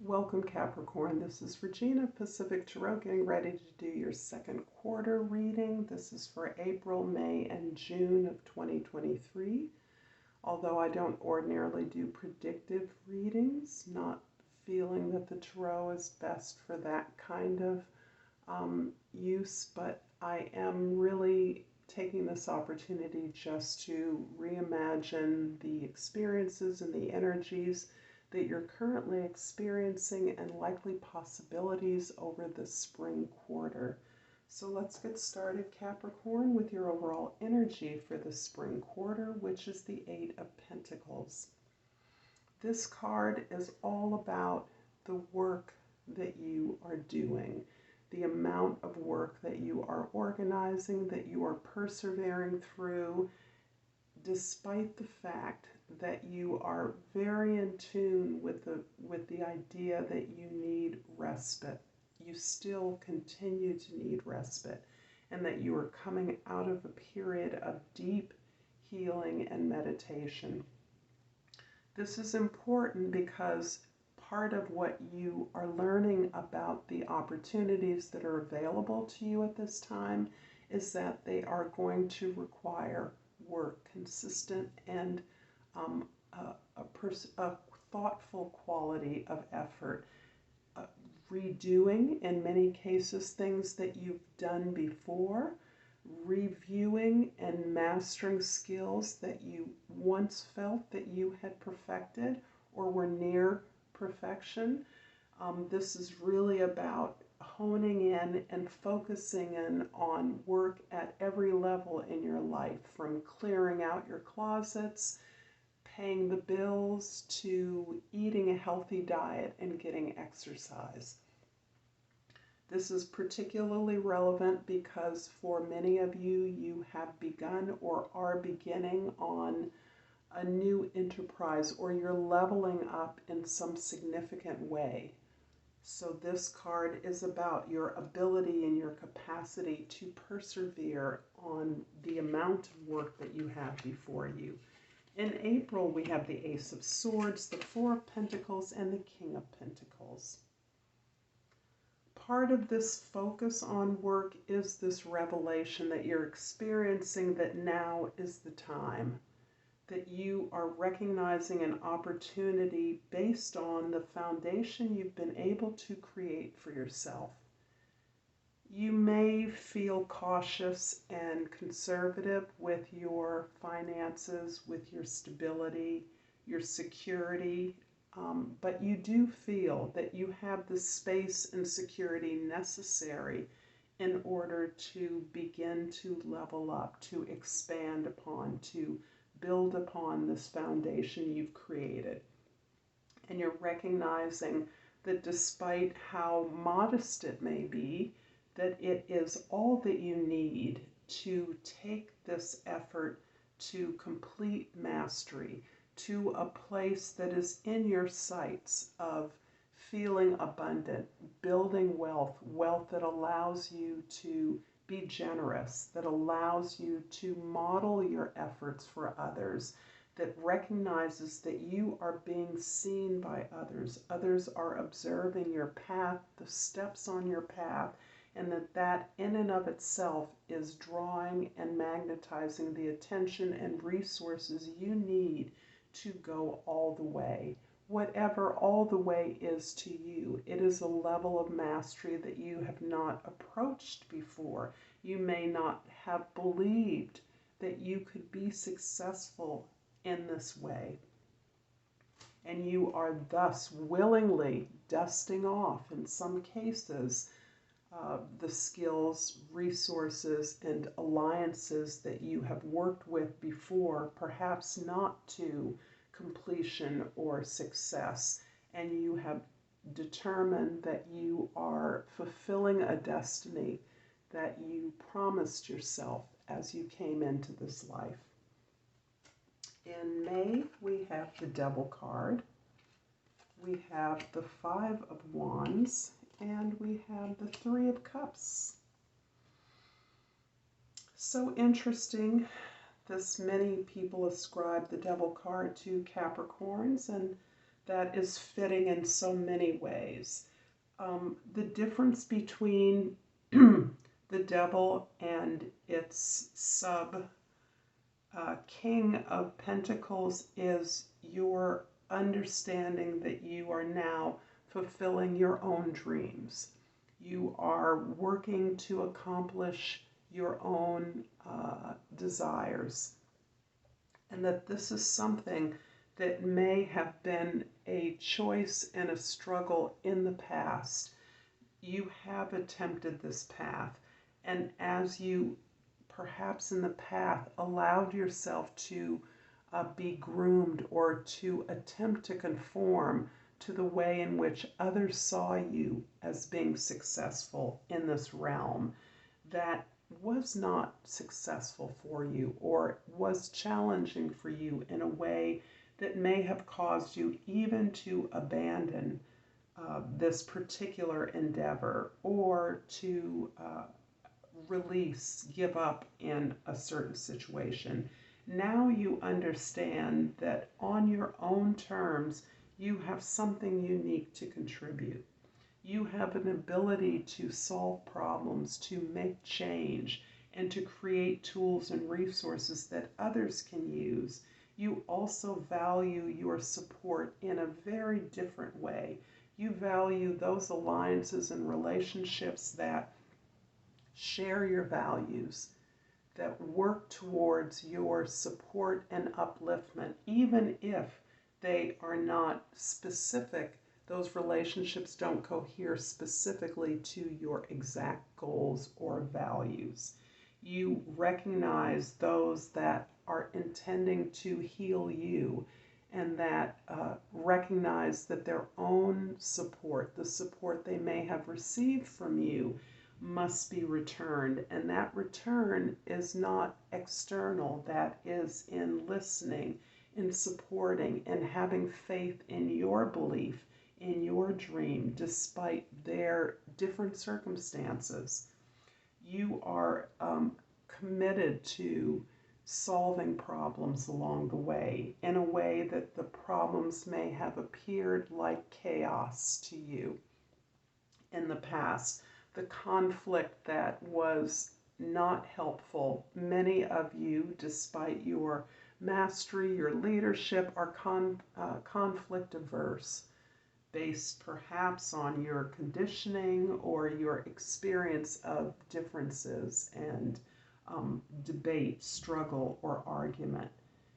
Welcome Capricorn, this is Regina, Pacific Tarot, getting ready to do your second quarter reading. This is for April, May, and June of 2023. Although I don't ordinarily do predictive readings, not feeling that the Tarot is best for that kind of use, but I am really taking this opportunity just to reimagine the experiences and the energies that you're currently experiencing and likely possibilities over the spring quarter. So let's get started, Capricorn, with your overall energy for the spring quarter, which is the Eight of Pentacles. This card is all about the work that you are doing, the amount of work that you are organizing, that you are persevering through, despite the fact that you are very in tune with the idea that you need respite. You still continue to need respite, and that you are coming out of a period of deep healing and meditation. This is important because part of what you are learning about the opportunities that are available to you at this time is that they are going to require work, consistent and a thoughtful quality of effort, redoing in many cases things that you've done before, reviewing and mastering skills that you once felt that you had perfected or were near perfection. This is really about honing in and focusing in on work at every level in your life, from clearing out your closets, paying the bills, to eating a healthy diet and getting exercise. This is particularly relevant because for many of you, you have begun or are beginning on a new enterprise, or you're leveling up in some significant way. So this card is about your ability and your capacity to persevere on the amount of work that you have before you. In April, we have the Ace of Swords, the Four of Pentacles, and the King of Pentacles. Part of this focus on work is this revelation that you're experiencing that now is the time, that you are recognizing an opportunity based on the foundation you've been able to create for yourself. You may feel cautious and conservative with your finances, with your stability, your security, but you do feel that you have the space and security necessary in order to begin to level up, to expand upon, to build upon this foundation you've created. And you're recognizing that despite how modest it may be, that it is all that you need to take this effort to complete mastery, to a place that is in your sights of feeling abundant, building wealth, wealth that allows you to be generous, that allows you to model your efforts for others, that recognizes that you are being seen by others. Others are observing your path, the steps on your path, and that in and of itself is drawing and magnetizing the attention and resources you need to go all the way. Whatever all the way is to you, it is a level of mastery that you have not approached before. You may not have believed that you could be successful in this way. And you are thus willingly dusting off, in some cases, the skills, resources, and alliances that you have worked with before, perhaps not to completion or success, and you have determined that you are fulfilling a destiny that you promised yourself as you came into this life. In May, we have the Devil card, we have the Five of Wands, and we have the Three of Cups. So interesting. Many people ascribe the Devil card to Capricorns, and that is fitting in so many ways. The difference between the devil and its sub King of Pentacles is your understanding that you are now fulfilling your own dreams. You are working to accomplish your own desires. And that this is something that may have been a choice and a struggle in the past. You have attempted this path. And as you perhaps in the path allowed yourself to be groomed or to attempt to conform to the way in which others saw you as being successful in this realm, that was not successful for you or was challenging for you in a way that may have caused you even to abandon this particular endeavor or to release, give up in a certain situation. Now you understand that on your own terms, you have something unique to contribute. You have an ability to solve problems, to make change, and to create tools and resources that others can use. You also value your support in a very different way. You value those alliances and relationships that share your values, that work towards your support and upliftment, even if they are not specific. Those relationships don't cohere specifically to your exact goals or values. You recognize those that are intending to heal you and that recognize that their own support, the support they may have received from you, must be returned. And that return is not external, that is in listening, in supporting, and having faith in your belief, in your dream, despite their different circumstances. You are committed to solving problems along the way in a way that the problems may have appeared like chaos to you in the past. The conflict that was not helpful. Many of you, despite your mastery, your leadership, are conflict averse, based perhaps on your conditioning or your experience of differences and debate, struggle, or argument.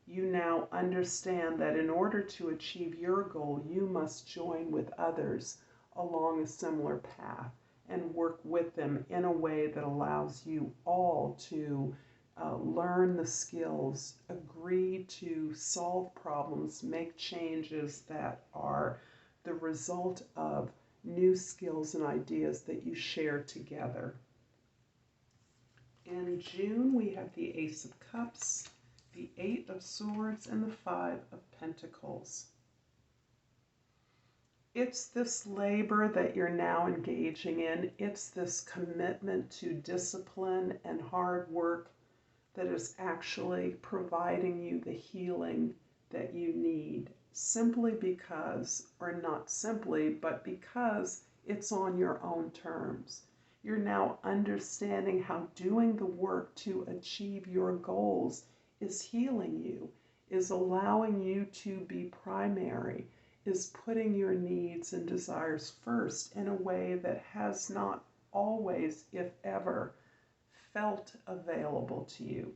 You now understand that in order to achieve your goal, you must join with others along a similar path and work with them in a way that allows you all to learn the skills, agree to solve problems, make changes that are the result of new skills and ideas that you share together. In June, we have the Ace of Cups, the Eight of Swords, and the Five of Pentacles. It's this labor that you're now engaging in. It's this commitment to discipline and hard work that is actually providing you the healing that you need, simply because, or not simply, but because it's on your own terms. You're now understanding how doing the work to achieve your goals is healing you, is allowing you to be primary, is putting your needs and desires first in a way that has not always, if ever, felt available to you.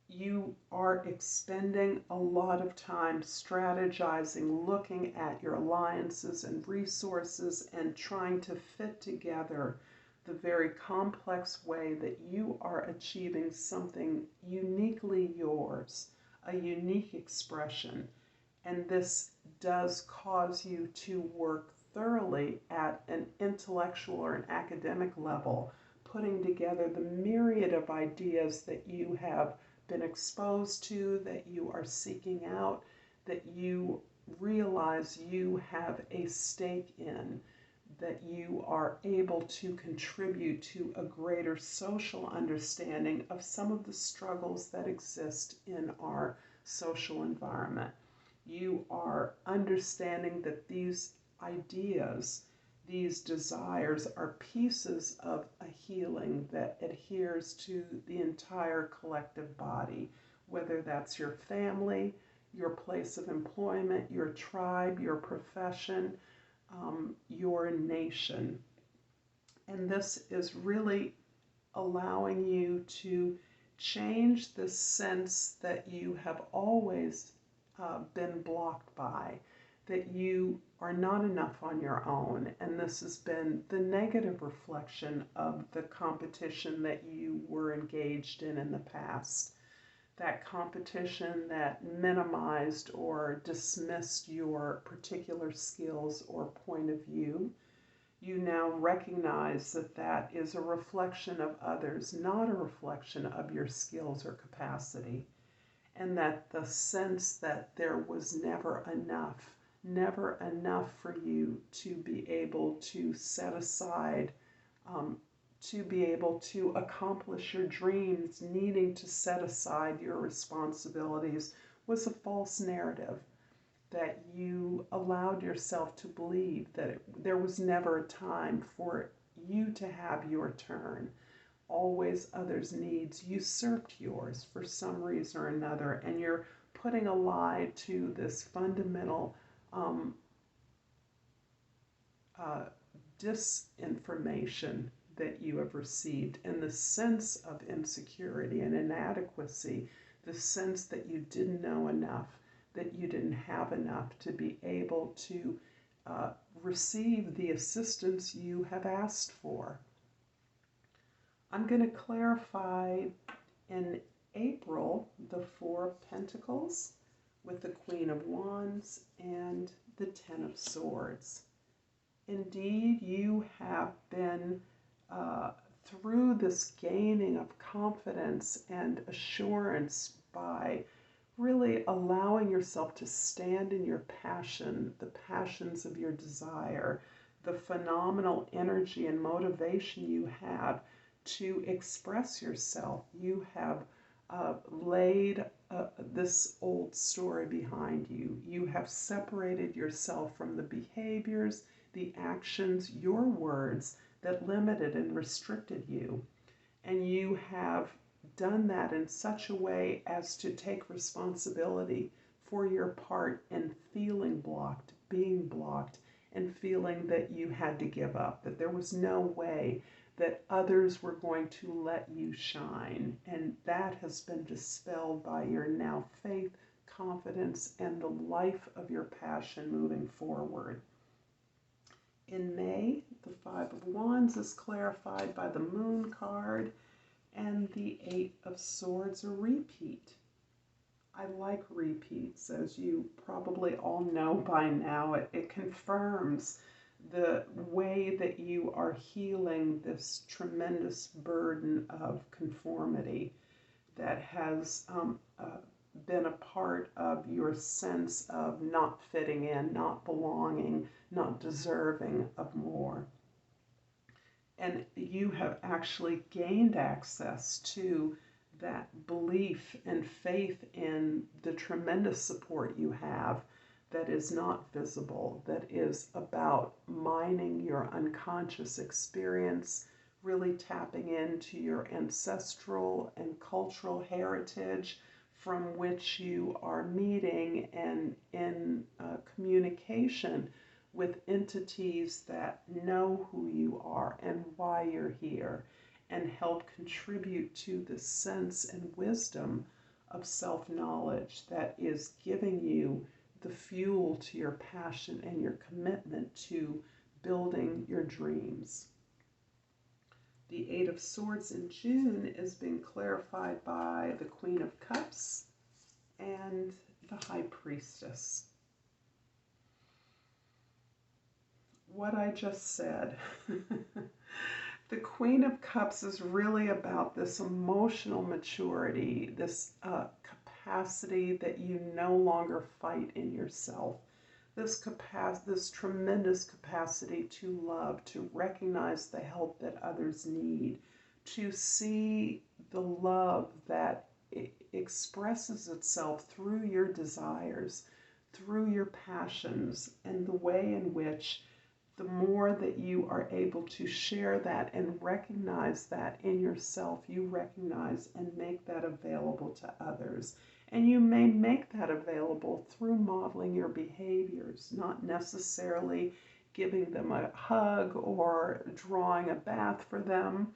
You are expending a lot of time strategizing, looking at your alliances and resources, and trying to fit together the very complex way that you are achieving something uniquely yours, a unique expression. And this does cause you to work thoroughly at an intellectual or an academic level, putting together the myriad of ideas that you have been exposed to, that you are seeking out, that you realize you have a stake in, that you are able to contribute to a greater social understanding of some of the struggles that exist in our social environment. You are understanding that these ideas, these desires, are pieces of a healing that adheres to the entire collective body, whether that's your family, your place of employment, your tribe, your profession, your nation. And this is really allowing you to change the sense that you have always been blocked by, that you are not enough on your own. And this has been the negative reflection of the competition that you were engaged in the past. That competition that minimized or dismissed your particular skills or point of view. You now recognize that that is a reflection of others, not a reflection of your skills or capacity. And that the sense that there was never enough for you to be able to set aside, to be able to accomplish your dreams, needing to set aside your responsibilities, was a false narrative. That you allowed yourself to believe that there was never a time for you to have your turn. Always others' needs usurped yours for some reason or another, and you're putting a lie to this fundamental disinformation that you have received, and the sense of insecurity and inadequacy, the sense that you didn't know enough, that you didn't have enough to be able to receive the assistance you have asked for. I'm going to clarify in April the Four of Pentacles with the Queen of Wands and the Ten of Swords. Indeed, you have been through this gaining of confidence and assurance by really allowing yourself to stand in your passion, the passions of your desire, the phenomenal energy and motivation you have to express yourself. You have laid this old story behind you. You have separated yourself from the behaviors, the actions, your words that limited and restricted you. And you have done that in such a way as to take responsibility for your part in feeling blocked, being blocked, and feeling that you had to give up, that there was no way that others were going to let you shine. And that has been dispelled by your now faith, confidence, and the life of your passion moving forward. In May, the Five of Wands is clarified by the Moon card, and the Eight of Swords, a repeat. I like repeats, as you probably all know by now. It confirms the way that you are healing this tremendous burden of conformity that has been a part of your sense of not fitting in, not belonging, not deserving of more. And you have actually gained access to that belief and faith in the tremendous support you have that is not visible, that is about mining your unconscious experience, really tapping into your ancestral and cultural heritage from which you are meeting and in communication with entities that know who you are and why you're here, and help contribute to the sense and wisdom of self-knowledge that is giving you the fuel to your passion and your commitment to building your dreams. The Eight of Swords in June is being clarified by the Queen of Cups and the High Priestess. What I just said. The Queen of Cups is really about this emotional maturity, this capacity that you no longer fight in yourself, this tremendous capacity to love, to recognize the help that others need, to see the love that expresses itself through your desires, through your passions, and the way in which the more that you are able to share that and recognize that in yourself, you recognize and make that available to others. And you may make that available through modeling your behaviors, not necessarily giving them a hug or drawing a bath for them,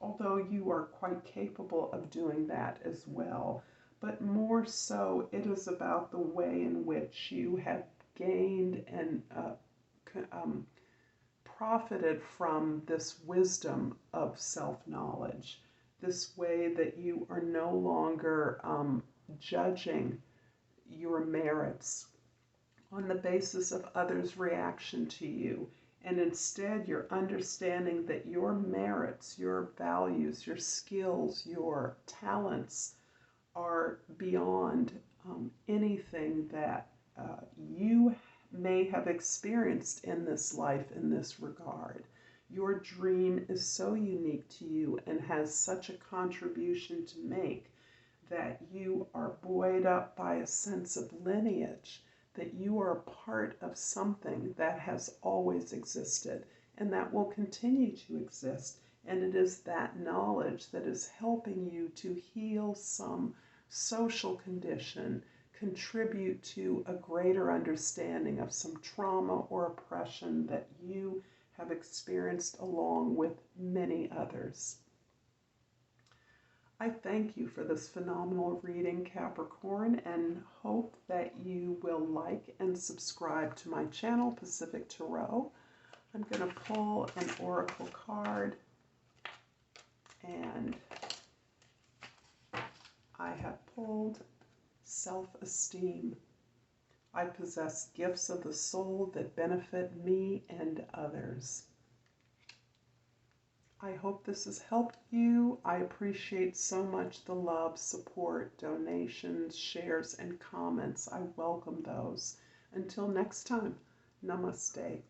although you are quite capable of doing that as well. But more so, it is about the way in which you have gained and profited from this wisdom of self-knowledge, this way that you are no longer judging your merits on the basis of others' reaction to you. And instead, you're understanding that your merits, your values, your skills, your talents are beyond anything that you may have experienced in this life in this regard. Your dream is so unique to you and has such a contribution to make that you are buoyed up by a sense of lineage, that you are a part of something that has always existed and that will continue to exist. And it is that knowledge that is helping you to heal some social condition, contribute to a greater understanding of some trauma or oppression that you have experienced along with many others. I thank you for this phenomenal reading, Capricorn, and hope that you will like and subscribe to my channel, Pacific Tarot. I'm going to pull an oracle card, and I have pulled self-esteem. I possess gifts of the soul that benefit me and others. I hope this has helped you. I appreciate so much the love, support, donations, shares, and comments. I welcome those. Until next time, Namaste.